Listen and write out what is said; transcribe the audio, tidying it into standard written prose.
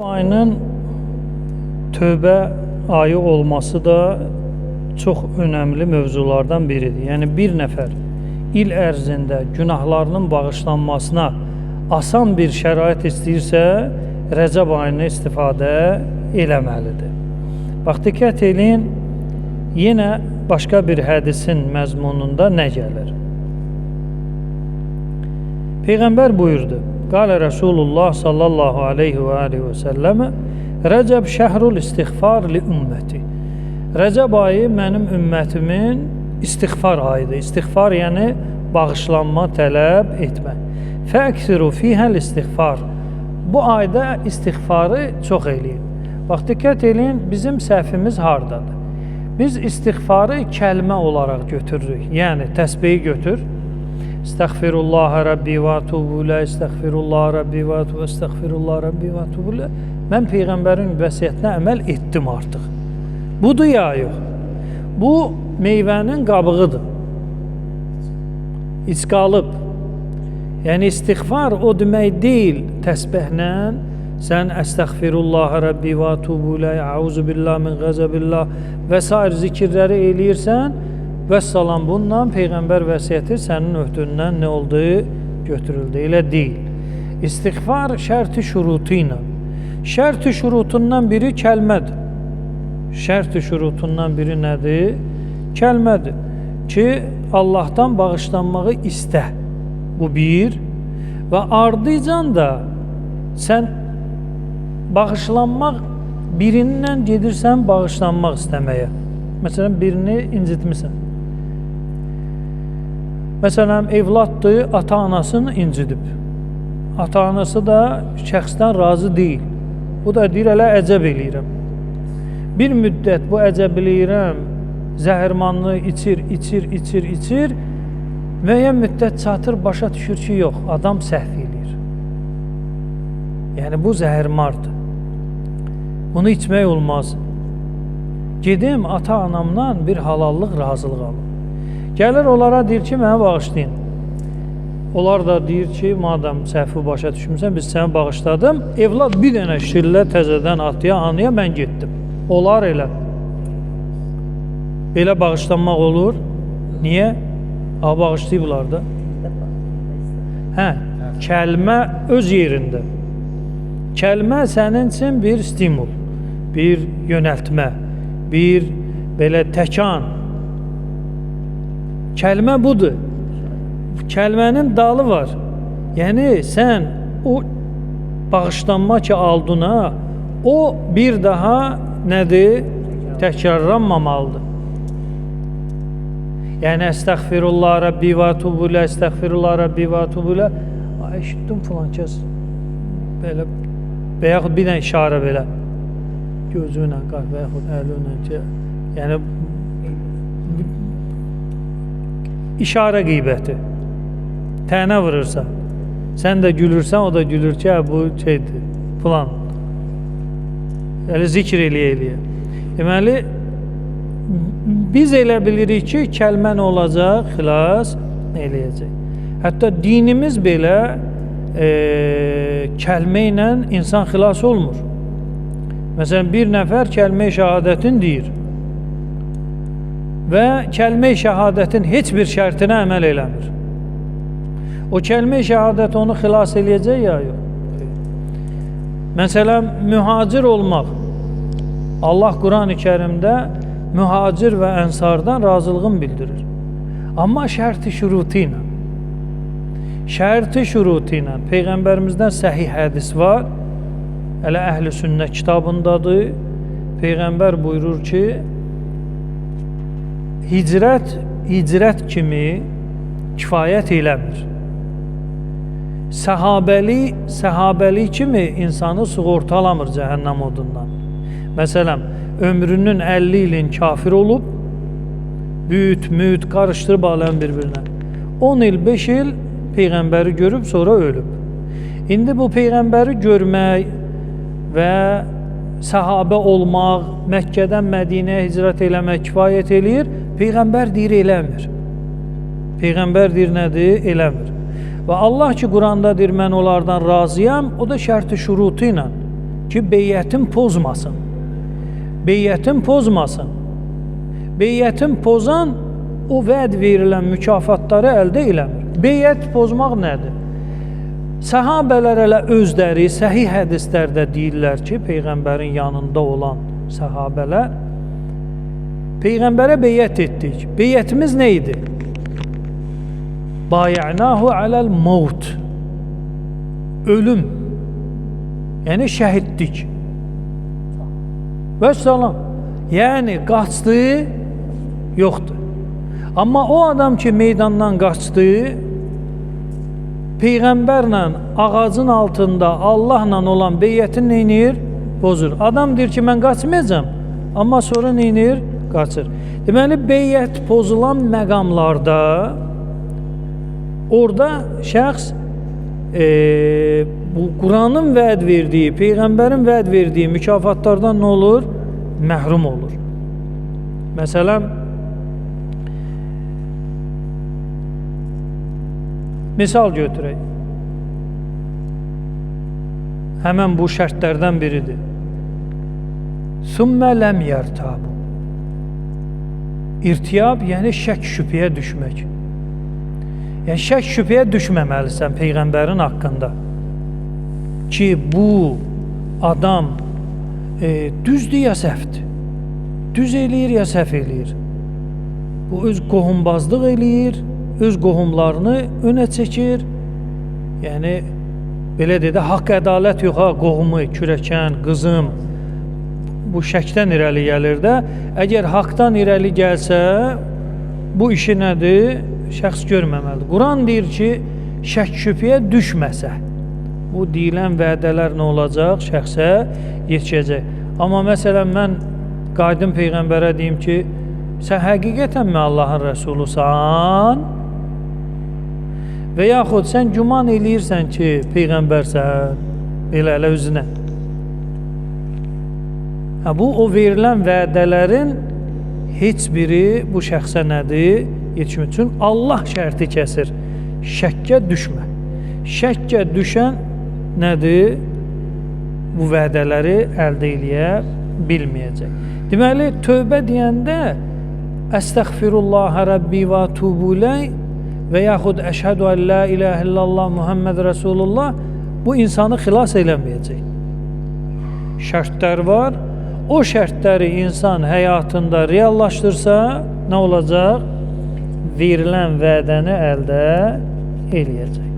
Ayının tövbə ayı olması da çox önəmli mövzulardan biridir. Yəni bir nəfər il ərzində günahlarının bağışlanmasına asan bir şərait istəyirsə, Rəcəb ayını istifadə eləməlidir. Bax, diqqət eləyin, yenə başqa bir hədisin məzmununda nə gəlir? Peyğəmbər buyurdu, Qalə Rasulullah sallallahu aleyhi və aleyhi və səlləmə, Rəcəb şəhrul istiğfar li ümməti. Rəcəb ayı mənim ümmətimin istiğfar ayıdır. İstiğfar yəni bağışlanma tələb etmək. Fəksiru fihəl istiğfar. Bu ayda istiğfarı çox eləyin. Bax, diqqət eləyin, bizim səhvimiz hardadır? Biz istiğfarı kəlmə olaraq götürürük. Yəni, təsbehi götür. Estəğfirullah Rabbi və tubulə, estəğfirullah Rabbi və tubulə, estəğfirullah Rabbi və tubulə. Mən Peyğəmbərin vəsiyyətinə əməl etdim artıq. Budur ya yox. Bu meyvənin qabığıdır. İç qalıb. Yəni istiğfar o demək deyil, təsbihlə sən əstəğfirullah Rabbi və tubulə, əuzu billah min qəzəbillah və s. zikirləri eləyirsən, vəssalam, bununla Peyğəmbər vəsiyyəti sənin öhdündən nə oldu? Götürüldü. Elə deyil. İstiğfar şərti şurutu ilə. Şərti şurutundan biri kəlmədir. Şərti şurutundan biri nədir? Kəlmədir. Ki, Allahdan bağışlanmağı istə. Bu bir. Və ardıcan da sən bağışlanmaq birindən gedirsən bağışlanmaq istəməyə. Məsələn, birini incitmirsən. Məsələn, evladdır, ata-anasını incidib. Ata-anası da şəxsdən razı deyil. Bu da deyir, elə əcəb eləyirəm. Bir müddət bu əcəb eləyirəm, zəhərmanlı içir. Müəyyən müddət çatır, başa düşür ki, yox, adam səhv eləyir. Yəni, bu zəhərmardır. Bunu içmək olmaz. Gedim, ata-anamdan bir halallıq, razılıq alım. Gəlir onlara, deyir ki, mənə bağışlayın. Onlar da deyir ki, madəm səhvi başa düşmüsən, biz səni bağışladım. Evlad bir dənə şillə təzədən atıya, anıya mən getdim. Olar elə. Belə bağışlanmaq olur. Niyə? Bağışlayıblar da. Hə, kəlmə öz yerində. Kəlmə sənin üçün bir stimul, bir yönəltmə, bir belə təkan. Kəlmə budur. Kəlmənin dalı var. Yəni, sən o bağışlanma ki aldığına, o bir daha nədir? Təkrarlanmamalıdır. Yəni, əstəğfirullah Rabbi və tubulə, əstəğfirullah Rabbi və tubulə. Eşitdim filan kəs belə, və yaxud bir dənə işarə belə gözü ilə, və yaxud əli ilə ki, yəni işarə qeybəti. Tənə vurursan, sən də gülürsən, o da gülür ki, bu şeydir, filan. Yəni, zikr eləyə. Deməli, biz elə bilirik ki, kəlmə nə olacaq? Xilas eləyəcək. Hətta dinimiz belə kəlmə ilə insan xilas olmur. Məsələn, bir nəfər kəlmə-i şəhadətin deyir və kəlmə-i şəhadətin heç bir şərtinə əməl eləmir. O kəlmə-i şəhadət onu xilas eləyəcək ya yox? Məsələn, mühacir olmaq. Allah Quran-ı Kərimdə mühacir və ənsardan razılığını bildirir. Amma şərti şurutu ilə. Şərti şurutu ilə. Peyğəmbərimizdən səhih hədis var. Elə Əhl-i Sünnə kitabındadır. Peyğəmbər buyurur ki, hicrət kimi kifayət eləmir. Səhabəli kimi insanı sığortalamır cəhənnəm odundan. Məsələn, ömrünün 50 ilin kafir olub, müt qarışdırıb alən bir-birinə. 10 il, 5 il Peyğəmbəri görüb, sonra ölüb. İndi bu Peyğəmbəri görmək və səhabə olmaq, Məkkədən Mədinəyə hicrət eləmək kifayət eləyir, Peyğəmbər deyir, eləmir. Peyğəmbər deyir, nədir? Eləmir. Və Allah ki, Quranda deyir, mən onlardan razıyam, o da şərti şurutu ilə. ki beyyətin pozmasın. Beyyətin pozmasın. Beyyətin pozan o vəd verilən mükafatları əldə eləmir. Beyyət pozmaq nədir? Səhabələr elə özləri səhih hədislərdə deyirlər ki, Peyğəmbərin yanında olan səhabələr Peyğəmbərə beyyət etdik. Beyyətimiz nə idi? Bayə'nahu aləl mevt. Ölüm. Yəni şəhidlik. Və salam. Yəni qaçdı, yoxdur. Amma o adam ki meydandan qaçdı, Peyğəmbərlə ağacın altında Allahla olan beyyətin neynir? Bozur. Adam deyir ki, mən qaçmayacam, amma sonra neynir? Qaçır. Deməli, beyyət pozulan məqamlarda orada şəxs bu Quranın vəd verdiyi, Peyğəmbərin vəd verdiyi mükafatlardan nə olur? Məhrum olur. Məsələn, misal götürək. Həmən bu şərtlərdən biridir. Sümmə ləm yərtabu. İrtiyab, yəni şək şübhəyə düşmək. Yəni şək şübhəyə düşməməlisən Peyğəmbərin haqqında. Ki bu adam düzdür ya səhvdir. Düz eləyir ya səhv eləyir. Bu öz qohumbazlıq eləyir, öz qohumlarını önə çəkir. Yəni belə dedə haqq ədalət yox ha, qohumu, kürəkən, qızım. Bu şəkdən irəli gəlir də. Əgər haqdan irəli gəlsə, bu işi nədir? Şəxs görməməlidir. Quran deyir ki, şək şübhəyə düşməsə, bu deyilən vədələr nə olacaq? Şəxsə yetişəcək. Amma məsələn, mən qayıdım Peyğəmbərə deyim ki, sən həqiqətənmi Allahın Rəsulusan? Və yaxud sən güman eləyirsən ki, Peyğəmbərsən, elə özünə. Bu, o verilən vədələrin heç biri bu şəxsə nədir? Yetişmək üçün Allah şərti kəsir. Şəkkə düşmə. Şəkkə düşən nədir? Bu vədələri əldə eləyə bilməyəcək. Deməli, tövbə deyəndə Əstəğfirullah Rəbbi və tubu ileyh və yaxud əşhədü ən la ilahə illallah Muhammed Rasulullah bu insanı xilas eləməyəcək. Şərtlər var. O şərtləri insan həyatında reallaşdırsa, nə olacaq? Verilən vədəni əldə eləyəcək.